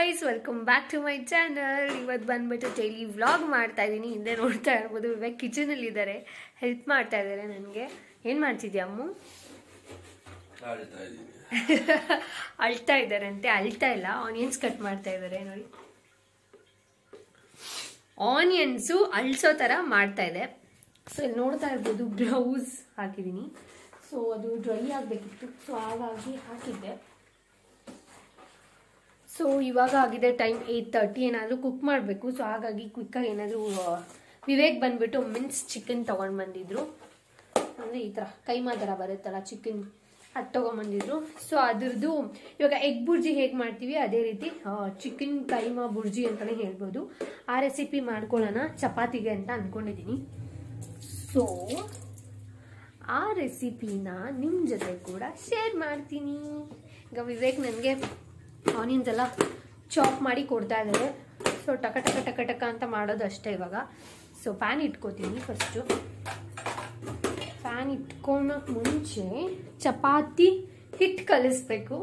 guys, welcome back to my channel. ಇವತ್ತು ಬಂದ್ಬಿಟ್ಟು daily vlog ಮಾಡ್ತಾ ಇದ್ದೀನಿ. ಹಿಂದೆ ನೋಡ್ತಾ ಇರ್ಬೋದು ವಿವೇಕ್ ಕಿಚನ್ ಅಲ್ಲಿ ಇದ್ದಾರೆ, ಹೆಲ್ಪ್ ಮಾಡ್ತಾ ಇದ್ದಾರೆ ನನಗೆ. ಏನ್ ಮಾಡ್ತಿದ್ಯಾ ಅಮ್ಮು? ಅಳ್ತಾ ಇದ್ದಾರೆ ಅಂತೆ. ಅಳ್ತಾ ಇಲ್ಲ, ಆನಿಯನ್ಸ್ ಕಟ್ ಮಾಡ್ತಾ ಇದ್ದಾರೆ ನೋಡಿ. ಆನಿಯನ್ಸು ಅಳ್ಸೋ ತರ ಮಾಡ್ತಾ ಇದೆ. ಸೊ ಇಲ್ಲಿ ನೋಡ್ತಾ ಇರ್ಬೋದು ಗ್ಲೌಸ್ ಹಾಕಿದ್ದೀನಿ. ಸೊ ಅದು ಡ್ರೈ ಆಗಬೇಕಿತ್ತು, ಸೊ ಹಾಗಾಗಿ ಹಾಕಿದ್ದೆ. ಸೊ ಇವಾಗ ಆಗಿದೆ ಟೈಮ್ 8:30. ಏನಾದರೂ ಕುಕ್ ಮಾಡಬೇಕು. ಸೊ ಹಾಗಾಗಿ ಕ್ವಿಕ್ಕಾಗಿ ಏನಾದರೂ ವಿವೇಕ್ ಬಂದ್ಬಿಟ್ಟು ಮಿನ್ಸ್ ಚಿಕನ್ ತೊಗೊಂಡು ಬಂದಿದ್ರು. ಅಂದರೆ ಈ ಥರ ಕೈಮಾ ಥರ ಬರುತ್ತಲ್ಲ ಚಿಕನ್, ಅದು ತೊಗೊಂಬಂದಿದ್ರು. ಸೊ ಅದ್ರದ್ದು ಇವಾಗ ಎಗ್ ಬುರ್ಜಿ ಹೇಗೆ ಮಾಡ್ತೀವಿ ಅದೇ ರೀತಿ ಚಿಕನ್ ಕೈಮಾ ಬುರ್ಜಿ ಅಂತಲೇ ಹೇಳ್ಬೋದು. ಆ ರೆಸಿಪಿ ಮಾಡ್ಕೊಳ್ಳೋಣ ಚಪಾತಿಗೆ ಅಂತ ಅಂದ್ಕೊಂಡಿದ್ದೀನಿ. ಸೊ ಆ ರೆಸಿಪಿನ ನಿಮ್ಮ ಜೊತೆ ಕೂಡ ಶೇರ್ ಮಾಡ್ತೀನಿ. ಈಗ ವಿವೇಕ್ ನನಗೆ ಆನಿಯನ್ಸ್ ಎಲ್ಲ ಚಾಪ್ ಮಾಡಿ ಕೊಡ್ತಾ ಇದ್ದಾರೆ. ಸೊ ಟಕ ಟಕ ಟಕ ಟಕ ಅಂತ ಮಾಡೋದು ಅಷ್ಟೇ ಇವಾಗ. ಸೊ ಪ್ಯಾನ್ ಇಟ್ಕೋತೀನಿ. ಫಸ್ಟು ಪ್ಯಾನ್ ಇಟ್ಕೊಳಕ್ಕೆ ಮುಂಚೆ ಚಪಾತಿ ಹಿಟ್ಟು ಕಲಿಸ್ಬೇಕು.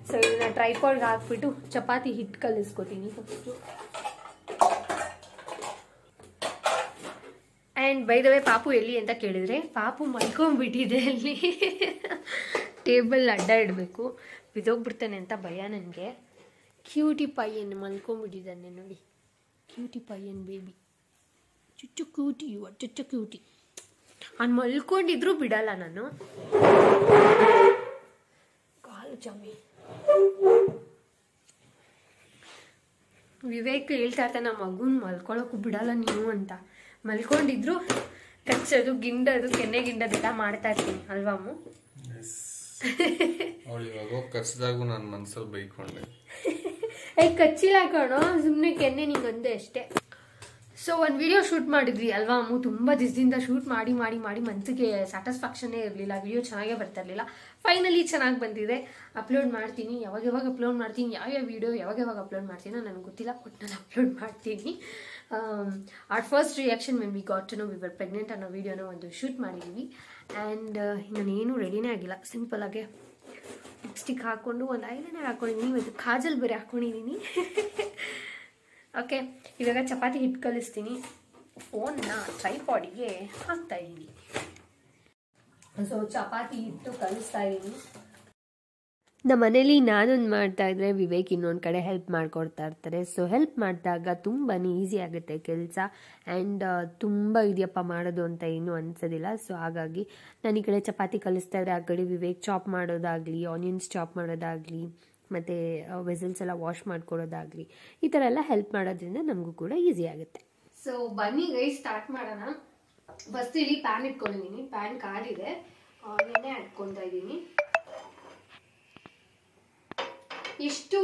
ಸೊ ಇದನ್ನ ಟ್ರೈಪಾಡ್ಗೆ ಹಾಕ್ಬಿಟ್ಟು ಚಪಾತಿ ಹಿಟ್ಟು ಕಲಿಸ್ಕೊತೀನಿ first. And by the way ಪಾಪು ಎಲ್ಲಿ ಅಂತ ಕೇಳಿದರೆ, ಪಾಪು ಮಲ್ಕೊಂಡ್ಬಿಟ್ಟಿದೆ ಅಲ್ಲಿ. ಟೇಬಲ್ ಅಡ್ಡ ಇಡಬೇಕು, ಬಿದ್ದೋಗ್ಬಿಡ್ತಾನೆ ಅಂತ ಭಯ ನನಗೆ. ಕ್ಯೂಟಿ ಪೈಯನ್ ಮಲ್ಕೊಂಡ್ಬಿಟ್ಟಿದ್ದಾನೆ ನೋಡಿ. ಕ್ಯೂಟಿ ಪೈಯನ್ ಬೇಬಿ, ಚುಚ್ಚು ಕ್ಯೂಟಿ, ಚುಚ್ಚು ಕ್ಯೂಟಿ. ಅವ್ನು ಮಲ್ಕೊಂಡಿದ್ರು ಬಿಡಲ್ಲ ನಾನು. ಕಾಲು ಚಮ್ಮಿ. ವಿವೇಕ್ ಹೇಳ್ತಾ ಇರ್ತಾನೆ, ನಮ್ಮ ಮಗುನ ಮಲ್ಕೊಳಕ್ಕೂ ಬಿಡಲ್ಲ ನೀವು ಅಂತ. ಮಲ್ಕೊಂಡಿದ್ರು ಕಚ್ಚೋದು, ಗಿಂಡೋದು, ಕೆನ್ನೆ ಗಿಂಡೋದೆಲ್ಲ ಮಾಡ್ತಾ ಇರ್ತೀನಿ ಅಲ್ವಾ ಅಮ್ಮು? ಕಚ್ಚಿದಾಗೂ ನಾನು ಮನ್ಸಲ್ಲಿ ಬೈಕೊಂಡೆ. ಕಚ್ಚಿಲ್ಲ ಕಣೋ, ಸುಮ್ಮನೆ ಕೆನ್ನೆ ನಿಂಗಂದೆ ಅಷ್ಟೇ. ಸೊ ಒಂದು ವಿಡಿಯೋ ಶೂಟ್ ಮಾಡಿದ್ವಿ ಅಲ್ವಾ ಅಮ್ಮು? ತುಂಬ ದಿವಸದಿಂದ ಶೂಟ್ ಮಾಡಿ ಮಾಡಿ ಮಾಡಿ ಮನಸ್ಸಿಗೆ ಸ್ಯಾಟಿಸ್ಫ್ಯಾಕ್ಷನ್ನೇ ಇರಲಿಲ್ಲ. ವಿಡಿಯೋ ಚೆನ್ನಾಗೇ ಬರ್ತಾ ಇರಲಿಲ್ಲ. ಫೈನಲಿ ಚೆನ್ನಾಗಿ ಬಂದಿದೆ. ಅಪ್ಲೋಡ್ ಮಾಡ್ತೀನಿ. ಯಾವಾಗ ಅಪ್ಲೋಡ್ ಮಾಡ್ತೀನಿ, ಯಾವ್ಯಾವ ವಿಡಿಯೋ ಯಾವಾಗ ಅಪ್ಲೋಡ್ ಮಾಡ್ತೀನೋ ನನಗೆ ಗೊತ್ತಿಲ್ಲ, ಬಟ್ ನಾನು ಅಪ್ಲೋಡ್ ಮಾಡ್ತೀನಿ. Our first reaction when we got to know we were pregnant ಅನ್ನೋ ವಿಡಿಯೋನ ಒಂದು ಶೂಟ್ ಮಾಡಿದ್ದೀವಿ. ಆ್ಯಂಡ್ ನಾನೇನು ರೆಡಿನೇ ಆಗಿಲ್ಲ, ಸಿಂಪಲಾಗೆ ಲಿಪ್ಸ್ಟಿಕ್ ಹಾಕ್ಕೊಂಡು ಒಂದು ಐಲೈನರ್ ಹಾಕ್ಕೊಂಡಿದ್ದೀನಿ. ಇವತ್ತು ಕಾಜಲ್ ಬೇರೆ ಹಾಕ್ಕೊಂಡಿದ್ದೀನಿ. ಓಕೆ, ಇವಾಗ ಚಪಾತಿ ಹಿಟ್ಟು ಕಲಿಸ್ತೀನಿ. ಫೋನ್ನ ಟ್ರೈಪಾಡಿಗೆ ಹಾಕ್ತಾ ಇದ್ದೀನಿ. ಸೊ ಚಪಾತಿ ಹಿಟ್ಟು ಕಲಿಸ್ತಾ ಇದ್ದೀನಿ. ನಮ್ಮ ಮನೇಲಿ ನಾನೊಂದು ಮಾಡ್ತಾ ಇದ್ರೆ ವಿವೇಕ್ ಇನ್ನೊಂದು ಕಡೆ ಹೆಲ್ಪ್ ಮಾಡ್ಕೊಡ್ತಾ ಇರ್ತಾರೆ. ಸೊ ಹೆಲ್ಪ್ ಮಾಡಿದಾಗ ತುಂಬಾ ಈಸಿ ಆಗುತ್ತೆ ಕೆಲಸ. ಆ್ಯಂಡ್ ತುಂಬ ಇದೆಯಪ್ಪ ಮಾಡೋದು ಅಂತ ಏನೂ ಅನ್ಸೋದಿಲ್ಲ. ಸೊ ಹಾಗಾಗಿ ನಾನು ಈ ಕಡೆ ಚಪಾತಿ ಕಲಿಸ್ತಾ ಇದ್ರೆ, ಆ ಕಡೆ ವಿವೇಕ್ ಚಾಪ್ ಮಾಡೋದಾಗಲಿ, ಆನಿಯನ್ಸ್ ಚಾಪ್ ಮಾಡೋದಾಗಲಿ, ಮತ್ತು ವೆಸಲ್ಸ್ ಎಲ್ಲ ವಾಶ್ ಮಾಡ್ಕೊಡೋದಾಗಲಿ, ಈ ಥರ ಎಲ್ಲ ಹೆಲ್ಪ್ ಮಾಡೋದ್ರಿಂದ ನಮಗೂ ಕೂಡ ಈಸಿ ಆಗುತ್ತೆ. ಸೊ ಬನ್ನಿ ಗೈಸ್ ಸ್ಟಾರ್ಟ್ ಮಾಡೋಣ. ಫಸ್ಟ್ ಇಲ್ಲಿ ಪ್ಯಾನ್ ಇಟ್ಕೊಂಡಿದ್ದೀನಿ. ಪ್ಯಾನ್ ಕಾದಿದೆ, ಎಣ್ಣೆ ಹಾಕ್ಕೊತಾ ಇದ್ದೀನಿ. ಎಷ್ಟು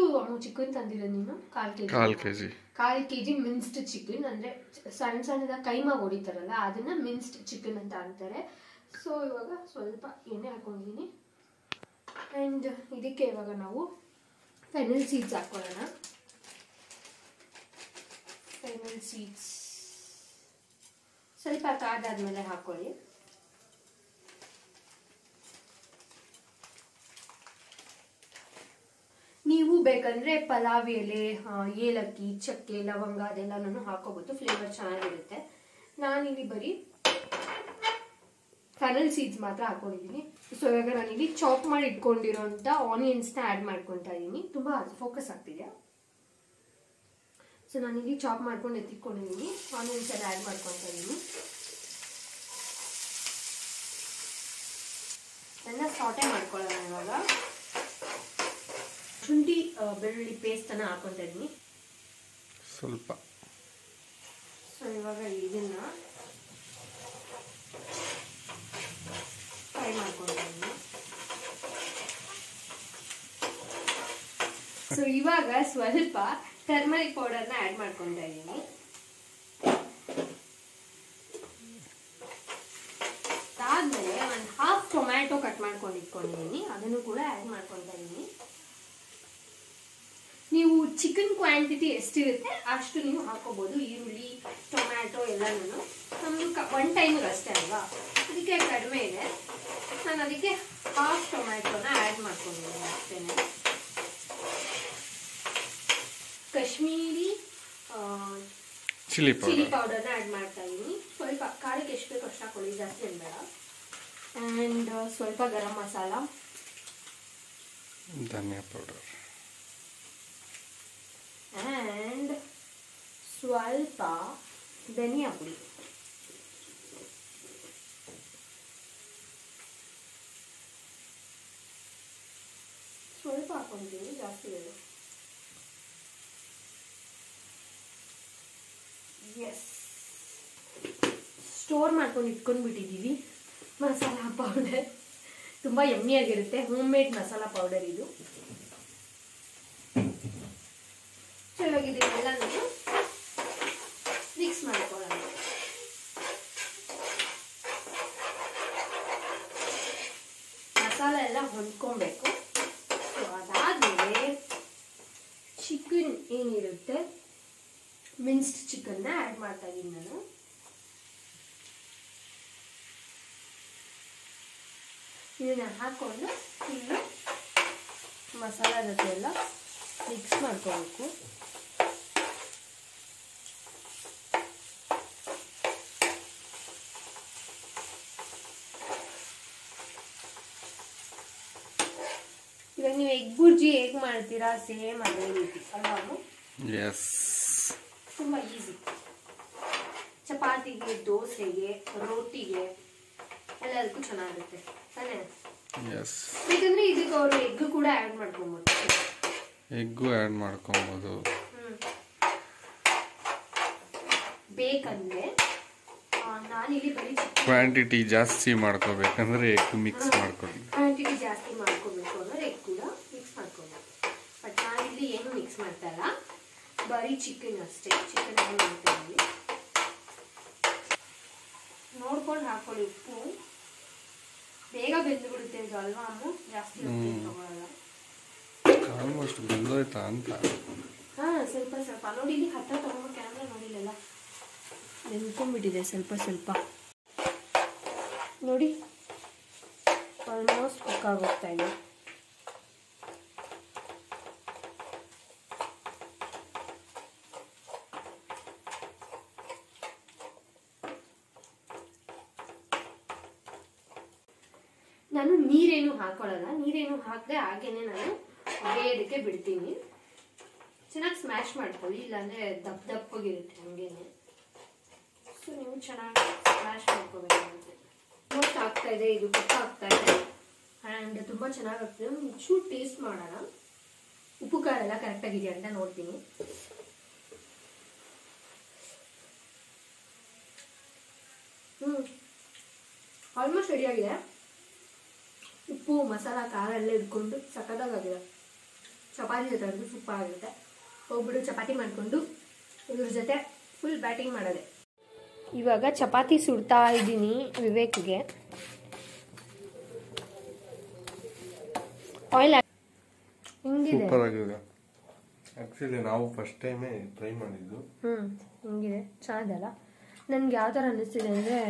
ಚಿಕನ್ ತಂದಿರೋದು ನೀನು? ಕಾಲ್ ಕೆಜಿ ಮಿನ್ಸ್ಡ್ ಚಿಕನ್. ಅಂದರೆ ಸಣ್ಣ ಸಣ್ಣದಾಗಿ ಕೈಮಾ ಹೊಡಿತಾರಲ್ಲ ಅದನ್ನ ಮಿನ್ಸ್ಡ್ ಚಿಕನ್ ಅಂತ ಅಂತಾರೆ. ಸೊ ಇವಾಗ ಸ್ವಲ್ಪ ಎಣ್ಣೆ ಹಾಕೊಂಡಿದ್ದೀನಿ. ಆ್ಯಂಡ್ ಇದಕ್ಕೆ ಇವಾಗ ನಾವು ಫೆನಲ್ ಸೀಡ್ಸ್ ಹಾಕೊಳ್ಳೋಣ. ಫೆನಲ್ ಸೀಡ್ಸ್ ಸ್ವಲ್ಪ ಕಾದಾದ್ಮೇಲೆ ಹಾಕೊಳ್ಳಿ. ನೀವು ಬೇಕಂದ್ರೆ ಪಲಾವ್ ಎಲೆ, ಏಲಕ್ಕಿ, ಚಕ್ಕೆ, ಲವಂಗ ಅದೆಲ್ಲನೂ ಹಾಕೋಬಹುದು, ಫ್ಲೇವರ್ ಚೆನ್ನಾಗಿರುತ್ತೆ. ನಾನಿಲ್ಲಿ ಬರೀ ಫೆನಲ್ ಸೀಡ್ಸ್ ಮಾತ್ರ ಹಾಕೊಂಡಿದ್ದೀನಿ. ಸೊ ಇವಾಗ ನಾನಿಲ್ಲಿ ಚಾಪ್ ಮಾಡಿ ಇಟ್ಕೊಂಡಿರೋಂಥ ಆನಿಯನ್ಸ್ನ ಆ್ಯಡ್ ಮಾಡ್ಕೊತಾ ಇದ್ದೀನಿ. ತುಂಬ ಫೋಕಸ್ ಆಗ್ತಿದೆ. ಸೊ ನಾನಿಲ್ಲಿ ಚಾಪ್ ಮಾಡ್ಕೊಂಡು ಎತ್ತಿಟ್ಕೊಂಡಿದ್ದೀನಿ. ಆನಿಯನ್ಸ್ ಎಲ್ಲ ಆ್ಯಡ್ ಮಾಡ್ಕೊತಾ ಇದ್ದೀನಿ. ಎಲ್ಲ ಸಾಟೆ ಮಾಡ್ಕೊಳ್ಳೋಣ. ಇವಾಗ ಶುಂಠಿ ಬೆಳ್ಳುಳ್ಳಿ ಪೇಸ್ಟ್ ಅನ್ನ ಹಾಕೊತಾ ಇದ್ದೀನಿ ಸ್ವಲ್ಪ. ಸೊ ಇವಾಗ ಇದನ್ನ ಫ್ರೈ ಮಾಡ್ಕೊತಾ ಇದ್ದೀನಿ. ಸೊ ಇವಾಗ ಸ್ವಲ್ಪ ಟರ್ಮರಿಕ್ ಪೌಡರ್ನ ಆ್ಯಡ್ ಮಾಡ್ಕೊತಾ ಇದ್ದೀನಿ. ಅದಾದ್ಮೇಲೆ ಒಂದು ಹಾಫ್ ಟೊಮ್ಯಾಟೊ ಕಟ್ ಮಾಡ್ಕೊಂಡು ಇಟ್ಕೊಂಡಿದ್ದೀನಿ, ಅದನ್ನು ಕೂಡ ಆ್ಯಡ್ ಮಾಡ್ಕೊತಾ ಇದ್ದೀನಿ. ನೀವು ಚಿಕನ್ ಕ್ವಾಂಟಿಟಿ ಎಷ್ಟಿರುತ್ತೆ ಅಷ್ಟು ನೀವು ಹಾಕೋಬಹುದು. ಈರುಳ್ಳಿ, ಟೊಮ್ಯಾಟೊ ಎಲ್ಲನೂ ನಮ್ದು ಒನ್ ಟೈಮಿಗೆ ಅಷ್ಟೇ ಅಲ್ವಾ, ಅದಕ್ಕೆ ಕಡಿಮೆ ಇದೆ. ನಾನು ಅದಕ್ಕೆ ಹಾಫ್ ಟೊಮ್ಯಾಟೊನ ಆ್ಯಡ್ ಮಾಡ್ಕೊಂಡಿದ್ದೀನಿ ಅಷ್ಟೇ. ಕಾಶ್ಮೀರಿ ಚಿಲ್ಲಿ ಪೌಡರ್ನ ಆ್ಯಡ್ ಮಾಡ್ತಾ ಇದ್ದೀನಿ. ಸ್ವಲ್ಪ ಖಾರಕ್ಕೆ ಎಷ್ಟು ಬೇಕು ಅಷ್ಟು ಹಾಕೊಳ್ಳಿ, ಜಾಸ್ತಿ ಏನು ಬೇಡ. ಆ್ಯಂಡ್ ಸ್ವಲ್ಪ ಗರಂ ಮಸಾಲ, ಧನಿಯಾ ಪೌಡರ್ ಆ್ಯಂಡ್ ಸ್ವಲ್ಪ ಧನಿಯಾ ಪುಡಿ. ಸ್ವಲ್ಪ ಹಾಕೊಂತೀನಿ, ಜಾಸ್ತಿ ಬೇಡ. ಎಸ್, ಸ್ಟೋರ್ ಮಾಡ್ಕೊಂಡು ಇಟ್ಕೊಂಡ್ಬಿಟ್ಟಿದ್ದೀವಿ ಮಸಾಲ ಪೌಡರ್. ತುಂಬ ಯಮ್ಮಿಯಾಗಿರುತ್ತೆ, ಹೋಮ್ ಮೇಡ್ ಮಸಾಲ ಪೌಡರ್ ಇದು. ಚೆನ್ನಾಗಿದೆಯಲ್ಲ, ನಾನು ಮಿಕ್ಸ್ ಮಾಡ್ಕೊಳ್ಳೋಣ. ಮಸಾಲ ಎಲ್ಲ ಹೊಂದ್ಕೊಬೇಕು. ಸೊ ಅದಾದ್ಮೇಲೆ ಚಿಕನ್ ಏನಿರುತ್ತೆ, ಮಿನ್ಸ್ಡ್ ಚಿಕನ್ನ ಆ್ಯಡ್ ಮಾಡ್ತಾ ಇದ್ದೀನಿ ನಾನು. ಇದನ್ನ ಹಾಕೊಂಡು ಫುಲ್ಲು ಮಸಾಲ ಜೊತೆ ಎಲ್ಲ ಮಿಕ್ಸ್ ಮಾಡ್ಕೋಬೇಕು. ಇವಾಗ ನೀವು ಎಗ್ ಬುರ್ಜಿ ಹೇಗೆ ಮಾಡ್ತೀರಾ ಸೇಮ್ ಅದೇ ರೀತಿ ಅಲ್ವಾ? ಎಸ್, ತುಂಬ ಈಸಿ. ಚಪಾತಿಗೆ, ದೋಸೆಗೆ, ರೋಟಿಗೆ ಎಲ್ಲದಕ್ಕೂ ಚೆನ್ನಾಗಿರುತ್ತೆ ತಾನೇ? ಎಸ್. ಬೇಕಂದ್ರೆ ಇದಕ್ಕೆ ಅವರು ಎಗ್ ಕೂಡ ಆ್ಯಡ್ ಮಾಡ್ಕೊಬೋದು. ಎಗ್ಗು ಆ್ಯಡ್ ಮಾಡ್ಕೊಬೋದು. ಬೇಕಂದ್ರೆ ನಾನಿಲ್ಲಿ ಬರೀ ಕ್ವಾಂಟಿಟಿ ಜಾಸ್ತಿ ಮಾಡ್ಕೋಬೇಕಂದ್ರೆ ಎಗ್ ಮಿಕ್ಸ್ ಮಾಡ್ಕೊಳ್ಳಿ. ಕ್ವಾಂಟಿಟಿ ಜಾಸ್ತಿ ಮಾಡ್ಕೋಬೇಕು ಅಂದ್ರೆ ಎಗ್ ಕೂಡ ಮಿಕ್ಸ್ ಮಾಡ್ಕೊಬೋದು. ಬಟ್ ನಾನಿಲ್ಲಿ ಏನು ಮಿಕ್ಸ್ ಮಾಡ್ತಾ ಇಲ್ಲ, ಬರೀ ಚಿಕನ್ ಅಷ್ಟೇ. ಚಿಕನ್ ಆ್ಯಡ್ ಮಾಡ್ತಾ ಇದ್ದೀನಿ. ನೋಡ್ಕೊಂಡು ಹಾಕೊಳ್ಳಿ ಉಪ್ಪು. ಬೇಗ ಬೆಂದು ಬಿಡುತ್ತೆ ಇದು ಅಲ್ವಾ ಅಮ್ಮ? ಜಾಸ್ತಿ ತಗೊಳ್ಳಲ್ಲ. ಆಲ್ಮೋಸ್ಟ್ ಬೆಂದೋಯ್ತಾ ಅಂತ. ಹಾಂ, ಸ್ವಲ್ಪ ಸ್ವಲ್ಪ ನೋಡಿ, ಇಲ್ಲಿ ಹತ್ರ ತಗೊಂಡು ಕ್ಯಾಮ್ರಾ ನೋಡಿಲ್ಲ, ನೆನ್ಕೊಂಡ್ಬಿಟ್ಟಿದೆ ಸ್ವಲ್ಪ ಸ್ವಲ್ಪ ನೋಡಿ. ಆಲ್ಮೋಸ್ಟ್ ಕುಕ್ ಆಗೋಗ್ತಾ ಇದೆ. ನಾನು ನೀರೇನು ಹಾಕೊಳ್ಳಲ್ಲ, ನೀರೇನು ಹಾಕದೆ ಹಾಗೇನೆ ನಾನು ಬೇಯೋದಕ್ಕೆ ಬಿಡ್ತೀನಿ. ಚೆನ್ನಾಗಿ ಸ್ಮ್ಯಾಶ್ ಮಾಡ್ಕೊಳ್ಳಿ, ಇಲ್ಲಾಂದ್ರೆ ದಪ್ಪ ದಪ್ಪಗಿರುತ್ತೆ ಹಂಗೇನೆ. ಸೊ ನೀವು ಚೆನ್ನಾಗಿ ಸ್ಮ್ಯಾಶ್ ಮಾಡ್ಕೋಬೇಕಾಗುತ್ತೆ. ಮೋಸ್ಟ್ ಆಗ್ತಾ ಇದೆ, ಇದು ಕುಕ್ ಆಗ್ತಾ ಇದೆ ಆ್ಯಂಡ್ ತುಂಬ ಚೆನ್ನಾಗಾಗ್ತದೆ. ಒಂಚೂರು ಟೇಸ್ಟ್ ಮಾಡೋಣ, ಉಪ್ಪು ಖಾರ ಎಲ್ಲ ಕರೆಕ್ಟಾಗಿದೆಯಾ ಅಂತ ನೋಡ್ತೀನಿ. ಆಲ್ಮೋಸ್ಟ್ ರೆಡಿಯಾಗಿದೆ. ಉಪ್ಪು ಮಸಾಲ ಖಾರ ಎಲ್ಲ ಇಟ್ಕೊಂಡು ಸಕ್ಕತ್ತಾಗಿದೆ. ಚಪಾತಿ ಜೊತೆ ಅಂದ್ರೆ ಸೂಪರ್ ಆಗಿರುತ್ತೆ. ಹೋಗ್ಬಿಟ್ಟು ಚಪಾತಿ ಮಾಡಿಕೊಂಡು ಇದ್ರ ಜೊತೆ ಫುಲ್ ಬ್ಯಾಟಿಂಗ್ ಮಾಡೋದೆ. ಇವಾಗ ಚಪಾತಿ ಸುಡ್ತಾ ಇದ್ದೀನಿ ವಿವೇಕ್ಗೆ. ಆಯಿಲ್ ಹಿಂಗಿದೆ. ಸೂಪರ್ ಆಗಿದೆ. ಆಕ್ಚುಲಿ ನಾವು ಫಸ್ಟ್ ಟೈಮೇ ಟ್ರೈ ಮಾಡಿದ್ದು. ಹಿಂಗಿದೆ, ಚೆನ್ನಾಗಿದೆಲ್ಲ. ನನ್ಗೆ ಯಾವ ಥರ ಅನ್ನಿಸ್ತಿದೆ ಅಂದರೆ,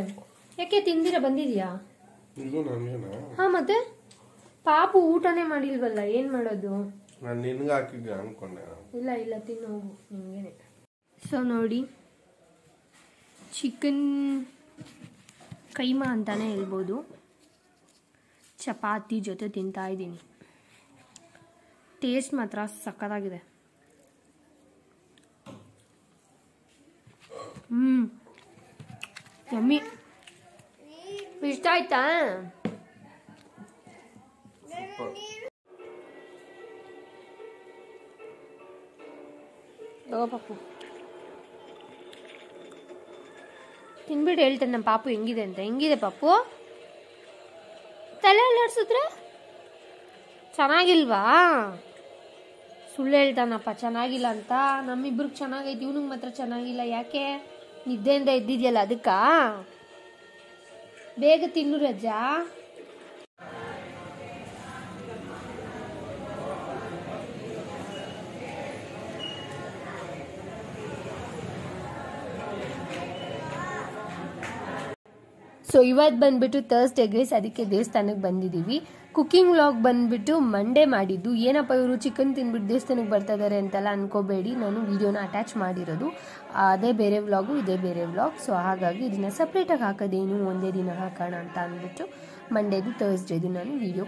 ಯಾಕೆ ತಿಂದಿರ ಬಂದಿದ್ಯಾ? ಇದು ನನಗೇನಾ? ಹಾಂ, ಮತ್ತೆ ಪಾಪು ಊಟನೇ ಮಾಡಿಲ್ವಲ್ಲ, ಏನು ಮಾಡೋದು? ನಾನು ನಿನ್ಗೆ ಹಾಕಿದ್ದೆ ಅನ್ಕೊಂಡೆ. ಇಲ್ಲ ಇಲ್ಲ, ತಿನ್ನು ಹೋಗು, ನಿಮಗೇನೆ. ಸೊ ನೋಡಿ, ಚಿಕನ್ ಕೈಮಾ ಅಂತಾನೆ ಹೇಳ್ಬೋದು. ಚಪಾತಿ ಜೊತೆ ತಿಂತಾ ಇದ್ದೀನಿ. ಟೇಸ್ಟ್ ಮಾತ್ರ ಸಕ್ಕತ್ತಾಗಿದೆ. ಯಮ್ಮಿ. ಇಷ್ಟ ಆಯ್ತಾ? ಪಾಪು ತಿನ್ಬಿಟ್ಟು ಹೇಳ್ತಾನೆ ನಮ್ಮ ಪಾಪು ಹೆಂಗಿದೆ ಅಂತ. ಹೆಂಗಿದೆ ಪಾಪು? ತಲೆ ಅಲ್ಲಾಡ್ಸಿದ್ರೆ ಚೆನ್ನಾಗಿಲ್ವಾ? ಸುಳ್ಳು ಹೇಳ್ತಾನಪ್ಪ ಚೆನ್ನಾಗಿಲ್ಲ ಅಂತ. ನಮ್ಮಿಬ್ರಿಗೆ ಚೆನ್ನಾಗೈತಿ, ಇವನಿಗೆ ಮಾತ್ರ ಚೆನ್ನಾಗಿಲ್ಲ. ಯಾಕೆ? ನಿದ್ದೆಯಿಂದ ಎದ್ದಿದ್ಯಲ್ಲ ಅದಕ್ಕ. ಬೇಗ ತಿನ್ನು ರಜಾ. ಸೊ ಇವತ್ತು ಬಂದ್ಬಿಟ್ಟು ಥರ್ಸ್ಡೇ ಗೈಸ್, ಅದಕ್ಕೆ ದೇವಸ್ಥಾನಕ್ಕೆ ಬಂದಿದ್ದೀವಿ. ಕುಕಿಂಗ್ ವ್ಲಾಗ್ ಬಂದ್ಬಿಟ್ಟು ಮಂಡೇ ಮಾಡಿದ್ದು. ಏನಪ್ಪ ಇವರು ಚಿಕನ್ ತಿಂದ್ಬಿಟ್ಟು ದೇವಸ್ಥಾನಕ್ಕೆ ಬರ್ತಾ ಇದ್ದಾರೆ ಅಂತೆಲ್ಲ ಅನ್ಕೋಬೇಡಿ, ನಾನು ವಿಡಿಯೋನ ಅಟ್ಯಾಚ್ ಮಾಡಿರೋದು. ಅದೇ ಬೇರೆ ವ್ಲಾಗು, ಇದೇ ಬೇರೆ ವ್ಲಾಗ್. ಸೊ ಹಾಗಾಗಿ ಇದನ್ನ ಸಪ್ರೇಟಾಗಿ ಹಾಕೋದೇನು, ಒಂದೇ ದಿನ ಹಾಕೋಣ ಅಂತ ಅಂದ್ಬಿಟ್ಟು ಮಂಡೇದು ಥರ್ಸ್ಡೇದು ನಾನು ವಿಡಿಯೋ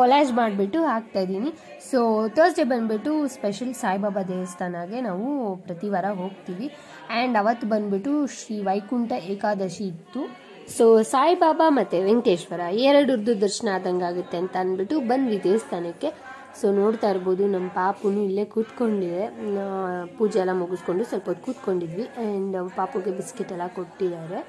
ಕೊಲಾಜ್ ಮಾಡಿಬಿಟ್ಟು ಹಾಕ್ತಾ ಇದ್ದೀನಿ. ಸೊ ಥರ್ಸ್ಡೇ ಬಂದ್ಬಿಟ್ಟು ಸ್ಪೆಷಲ್ ಸಾಯಿಬಾಬಾ ದೇವಸ್ಥಾನಗೆ ನಾವು ಪ್ರತಿ ವಾರ ಹೋಗ್ತೀವಿ. ಆ್ಯಂಡ್ ಅವತ್ತು ಬಂದ್ಬಿಟ್ಟು ಶ್ರೀ ವೈಕುಂಠ ಏಕಾದಶಿ ಇತ್ತು. ಸೊ ಸಾಯಿಬಾಬಾ ಮತ್ತು ವೆಂಕಟೇಶ್ವರ ಎರಡರದ್ದು ದರ್ಶನ ಆದಂಗೆ ಆಗುತ್ತೆ ಅಂತ ಅಂದ್ಬಿಟ್ಟು ಬಂದ್ವಿ ದೇವಸ್ಥಾನಕ್ಕೆ. ಸೊ ನೋಡ್ತಾ ಇರ್ಬೋದು ನಮ್ಮ ಪಾಪುನು ಇಲ್ಲೇ ಕೂತ್ಕೊಂಡಿದೆ. ಪೂಜೆ ಎಲ್ಲ ಮುಗಿಸ್ಕೊಂಡು ಸ್ವಲ್ಪ ಹೊತ್ತು ಕೂತ್ಕೊಂಡಿದ್ವಿ. ಆ್ಯಂಡ್ ಪಾಪುಗೆ ಬಿಸ್ಕೆಟ್ ಎಲ್ಲ ಕೊಟ್ಟಿದ್ದಾರೆ.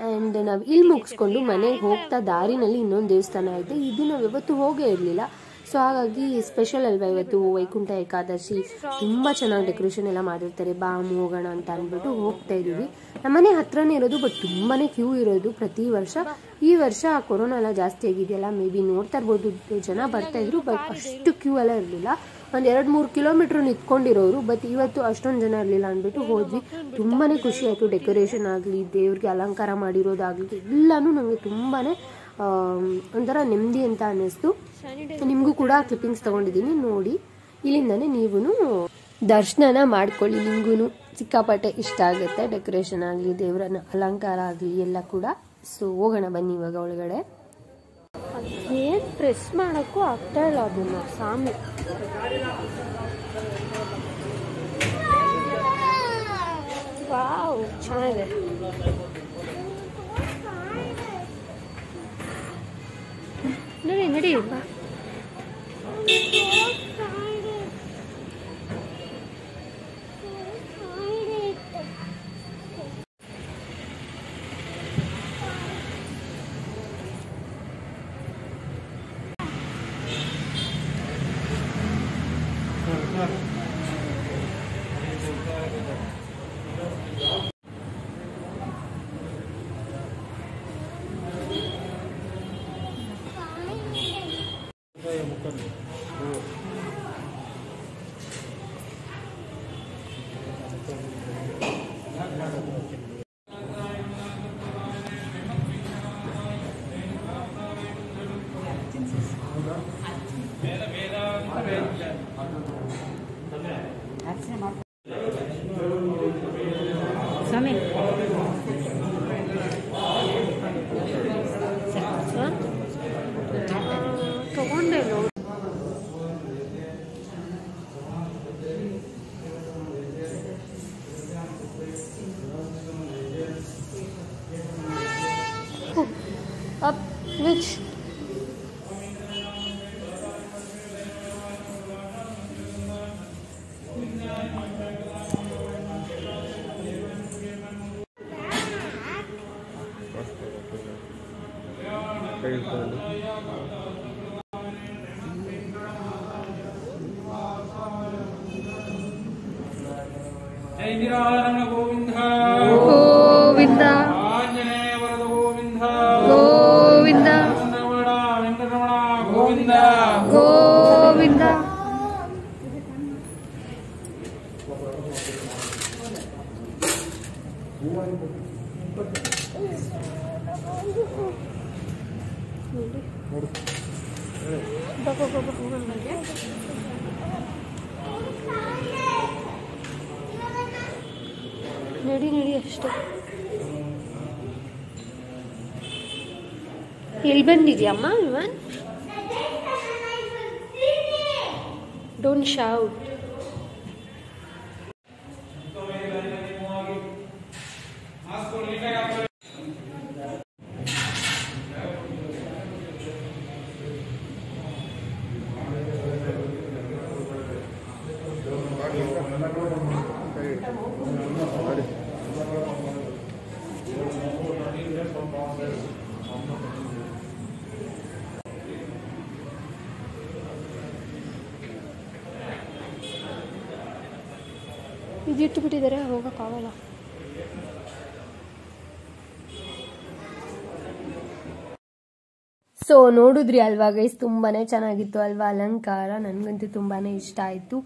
ಆ್ಯಂಡ್ ನಾವು ಇಲ್ಲಿ ಮುಗಿಸ್ಕೊಂಡು ಮನೆಗೆ ಹೋಗ್ತಾ ದಾರಿನಲ್ಲಿ ಇನ್ನೊಂದು ದೇವಸ್ಥಾನ ಇದೆ. ಇದು ನಾವು ಯಾವತ್ತೂ ಹೋಗೇ ಇರಲಿಲ್ಲ. ಸೊ ಹಾಗಾಗಿ ಸ್ಪೆಷಲ್ ಅಲ್ವಾ ಇವತ್ತು ವೈಕುಂಠ ಏಕಾದಶಿ, ತುಂಬ ಚೆನ್ನಾಗಿ ಡೆಕೋರೇಷನ್ ಎಲ್ಲ ಮಾಡಿರ್ತಾರೆ. ಹೋಗೋಣ ಅಂತ ಅಂದ್ಬಿಟ್ಟು ಹೋಗ್ತಾ ಇದ್ದೀವಿ. ನಮ್ಮನೆ ಹತ್ರನೇ ಇರೋದು, ಬಟ್ ತುಂಬಾ ಕ್ಯೂ ಇರೋದು ಪ್ರತಿ ವರ್ಷ. ಈ ವರ್ಷ ಕೊರೋನಾ ಎಲ್ಲ ಜಾಸ್ತಿ ಆಗಿದೆಯಲ್ಲ, ಮೇ ಬಿ ನೋಡ್ತಾ ಇರ್ಬೋದು ಜನ ಬರ್ತಾಯಿದ್ರು, ಬಟ್ ಅಷ್ಟು ಕ್ಯೂ ಎಲ್ಲ ಇರಲಿಲ್ಲ. ಒಂದು 2-3 ಕಿಲೋಮೀಟ್ರ್ ನಿಂತ್ಕೊಂಡಿರೋರು. ಬಟ್ ಇವತ್ತು ಅಷ್ಟೊಂದು ಜನ ಇರಲಿಲ್ಲ ಅಂದ್ಬಿಟ್ಟು ಹೋದ್ವಿ. ತುಂಬಾ ಖುಷಿ ಆಯಿತು. ಡೆಕೋರೇಷನ್ ಆಗಲಿ, ದೇವ್ರಿಗೆ ಅಲಂಕಾರ ಮಾಡಿರೋದಾಗಲಿ ಎಲ್ಲನೂ ನನಗೆ ತುಂಬಾ ಒಂಥರ ನೆಮ್ಮದಿ ಅಂತ ಅನ್ನಿಸ್ತು. ನಿಮಗೂ ಕೂಡ ಕ್ಲಿಪ್ಪಿಂಗ್ಸ್ ತೊಗೊಂಡಿದ್ದೀನಿ ನೋಡಿ. ಇಲ್ಲಿಂದನೇ ನೀವು ದರ್ಶನನ ಮಾಡ್ಕೊಳ್ಳಿ. ನಿಮಗೂ ಸಿಕ್ಕಾಪಟ್ಟೆ ಇಷ್ಟ ಆಗುತ್ತೆ. ಡೆಕೋರೇಷನ್ ಆಗಲಿ, ದೇವರ ಅಲಂಕಾರ ಆಗಲಿ ಎಲ್ಲ ಕೂಡ. ಸೊ ಹೋಗೋಣ ಬನ್ನಿ ಇವಾಗ ಒಳಗಡೆ. ಏನು ಪ್ರೆಸ್ ಮಾಡೋಕ್ಕೂ ಆಗ್ತಾ ಇಲ್ಲ ಅದನ್ನು ಸಾಮಿ. ವಾವ್, ಚೆನ್ನಾಗಿದೆ. ನಡಿ ನಡಿ ಬಾ. ತಗೊಂಡೆ ನೋಡಿ. Up, which? जय निरारण गोविंद गोविंद आंजनेय वरद गोविंद गोविंद वेंकटरमण गोविंद गोविंद. ನಡಿ ನಡಿ ಅಷ್ಟೇ. ಎಲ್ಲಿ ಬಂದಿದ್ಯಮ್ಮ ಇವನ್? Don't shout. ಇದಿಟ್ಟು ಬಿಟ್ಟಿದ್ದಾರೆ, ಹೋಗೋಕ್ಕಾಗಲ್ಲ. ಸೊ ನೋಡಿದ್ರಿ ಅಲ್ವಾ ಗೈಸ್, ತುಂಬಾನೇ ಚೆನ್ನಾಗಿತ್ತು ಅಲ್ವಾ ಅಲಂಕಾರ. ನನಗಂತೂ ತುಂಬಾನೇ ಇಷ್ಟ ಆಯಿತು.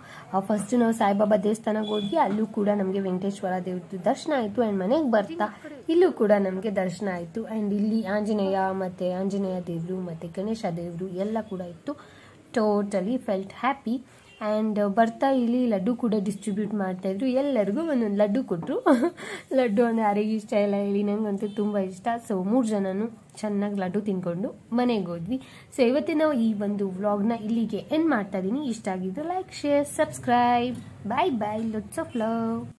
ಫಸ್ಟ್ ನಾವು ಸಾಯಿಬಾಬಾ ದೇವಸ್ಥಾನಕ್ಕೆ ಹೋದ್ವಿ, ಅಲ್ಲೂ ಕೂಡ ನಮಗೆ ವೆಂಕಟೇಶ್ವರ ದೇವ್ರದ್ದು ದರ್ಶನ ಆಯಿತು. ಆ್ಯಂಡ್ ಮನೆಗೆ ಬರ್ತಾ ಇಲ್ಲೂ ಕೂಡ ನಮಗೆ ದರ್ಶನ ಆಯಿತು. ಆ್ಯಂಡ್ ಇಲ್ಲಿ ಆಂಜನೇಯ ದೇವರು ಮತ್ತು ಗಣೇಶ ದೇವರು ಎಲ್ಲ ಕೂಡ ಇತ್ತು. Totally felt happy. ಆ್ಯಂಡ್ ಬರ್ತಾ ಇಲ್ಲಿ ಲಡ್ಡು ಕೂಡ ಡಿಸ್ಟ್ರಿಬ್ಯೂಟ್ ಮಾಡ್ತಾಯಿದ್ರು. ಎಲ್ಲರಿಗೂ ಒಂದೊಂದು ಲಡ್ಡು ಕೊಟ್ಟರು. ಲಡ್ಡು ಅಂದರೆ ಯಾರಿಗೆ ಇಷ್ಟ ಇಲ್ಲ ಹೇಳಿ, ನನಗಂತೂ ತುಂಬ ಇಷ್ಟ. ಸೊ 3 ಜನನು ಚೆನ್ನಾಗಿ ಲಡ್ಡು ತಿನ್ಕೊಂಡು ಮನೆಗೆ ಹೋದ್ವಿ. ಸೊ ಇವತ್ತಿನ ಈ ಒಂದು ವ್ಲಾಗ್ನ ಇಲ್ಲಿಗೆ ಎಂಡ್ ಮಾಡ್ತಾ ಇದ್ದೀನಿ. ಇಷ್ಟ ಆಗಿದ್ದು like, share, subscribe. Bye bye, lots of love.